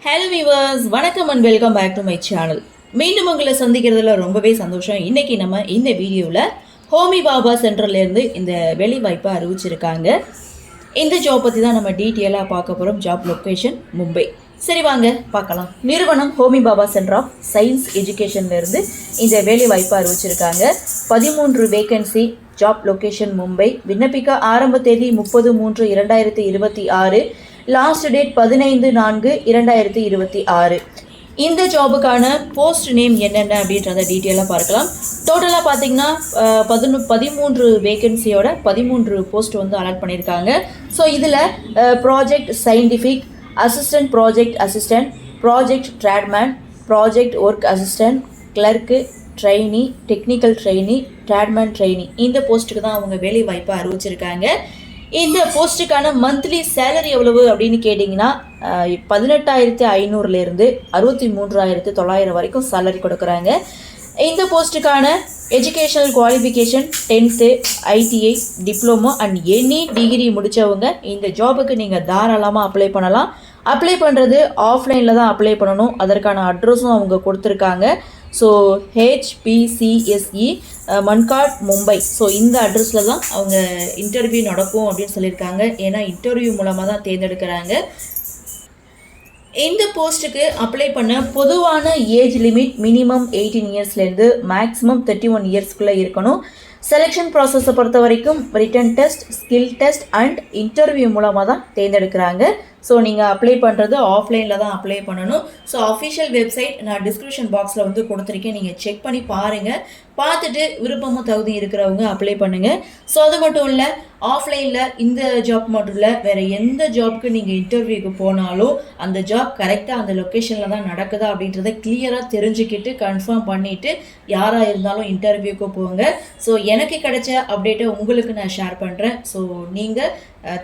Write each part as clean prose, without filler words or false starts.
Hello viewers, வணக்கம் and welcome back to my channel. மீண்டும் உங்களை சந்திக்கிறதுல ரொம்பவே சந்தோஷம். இன்றைக்கி நம்ம இந்த வீடியோவில் ஹோமி பாபா சென்டர்லேருந்து இந்த வேலை வாய்ப்பை அறிவிச்சிருக்காங்க. இந்த ஜாப் பற்றி தான் நம்ம டீட்டெயிலாக பார்க்க போகிறோம். Job location Mumbai. சரி வாங்க பார்க்கலாம். நிறுவனம் Homi Bhabha centre of science எஜுகேஷன்லேருந்து இந்த வேலை வாய்ப்பை அறிவிச்சிருக்காங்க. 13 வேகன்சி. Job location Mumbai. விண்ணப்பிக்க ஆரம்ப தேதி 30/3/2026. Last date 15/4/2026. இந்த ஜாபுக்கான போஸ்ட் நேம் என்னென்ன அப்படின்றத டீட்டெயிலாக பார்க்கலாம். டோட்டலாக பார்த்தீங்கன்னா 13 வேகன்சியோட 13 போஸ்ட் வந்து அலாட் பண்ணியிருக்காங்க. ஸோ இதில் project scientific assistant, project assistant, project draughtsman, project work assistant, clerk, trainee, technical trainee, draughtsman trainee, இந்த போஸ்ட்டுக்கு தான் அவங்க வேலை வாய்ப்பை அறிவிச்சிருக்காங்க. இந்த போஸ்ட்டுக்கான மந்த்லி சேலரி எவ்வளவு அப்படின்னு கேட்டிங்கன்னா 18,500லேருந்து 63,900 வரைக்கும் சேலரி கொடுக்குறாங்க. இந்த போஸ்ட்டுக்கான educational qualification 10th, ITI, diploma and any degree முடித்தவங்க இந்த ஜாபுக்கு நீங்கள் தாராளமாக அப்ளை பண்ணலாம். அப்ளை பண்ணுறது ஆஃப்லைனில் தான் அப்ளை பண்ணணும். அதற்கான அட்ரஸும் அவங்க கொடுத்துருக்காங்க. So HPCSE Mankhurd Mumbai. So இந்த அட்ரஸில் தான் அவங்க இன்டர்வியூ நடக்கும் அப்படின்னு சொல்லியிருக்காங்க. ஏன்னா இன்டர்வியூ மூலமாக தான் தேர்ந்தெடுக்கிறாங்க. இந்த போஸ்ட்டுக்கு அப்ளை பண்ண பொதுவான ஏஜ் லிமிட் மினிமம் 18 இயர்ஸ்லேருந்து மேக்ஸிமம் 31 இயர்ஸ்க்குள்ளே இருக்கணும். செலெக்ஷன் ப்ராசஸை பொறுத்த வரைக்கும் written test, skill test and interview மூலமாக தான் தேர்ந்தெடுக்கிறாங்க. ஸோ நீங்கள் அப்ளை பண்ணுறது ஆஃப்லைனில் தான் அப்ளை பண்ணணும். ஸோ அஃபிஷியல் வெப்சைட் நான் டிஸ்கிரிப்ஷன் பாக்ஸில் வந்து கொடுத்துருக்கேன். நீங்கள் செக் பண்ணி பாருங்கள். பார்த்துட்டு விருப்பமும் தகுதி இருக்கிறவங்க அப்ளை பண்ணுங்கள். ஸோ அது மட்டும் இல்லை, ஆஃப்லைனில் இந்த ஜாப் மட்டும் இல்லை, வேறு எந்த ஜாப்க்கு நீங்கள் இன்டர்வியூக்கு போனாலும் அந்த ஜாப் கரெக்டாக அந்த லொக்கேஷனில் தான் நடக்குதா அப்படின்றத கிளியராக தெரிஞ்சுக்கிட்டு கன்ஃபார்ம் பண்ணிவிட்டு யாராக இருந்தாலும் இன்டர்வியூக்கு போங்க. ஸோ எனக்கு கிடைச்ச அப்டேட்டை உங்களுக்கு நான் ஷேர் பண்ணுறேன். ஸோ நீங்கள்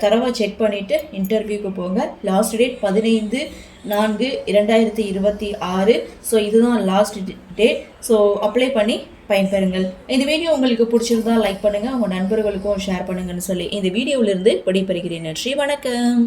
தரவாக செக் பண்ணிவிட்டு இன்டர்வியூக்கு போங்க. Last date 15/4/2026. ஸோ இதுதான் லாஸ்ட் டேட். ஸோ அப்ளை பண்ணி பயன்பெறுங்கள். இந்த வீடியோ உங்களுக்கு பிடிச்சிருந்தா லைக் பண்ணுங்கள், உங்கள் நண்பர்களுக்கும் ஷேர் பண்ணுங்கன்னு சொல்லி இந்த வீடியோவிலிருந்து விடைபெறுகிறேன். நன்றி, வணக்கம்.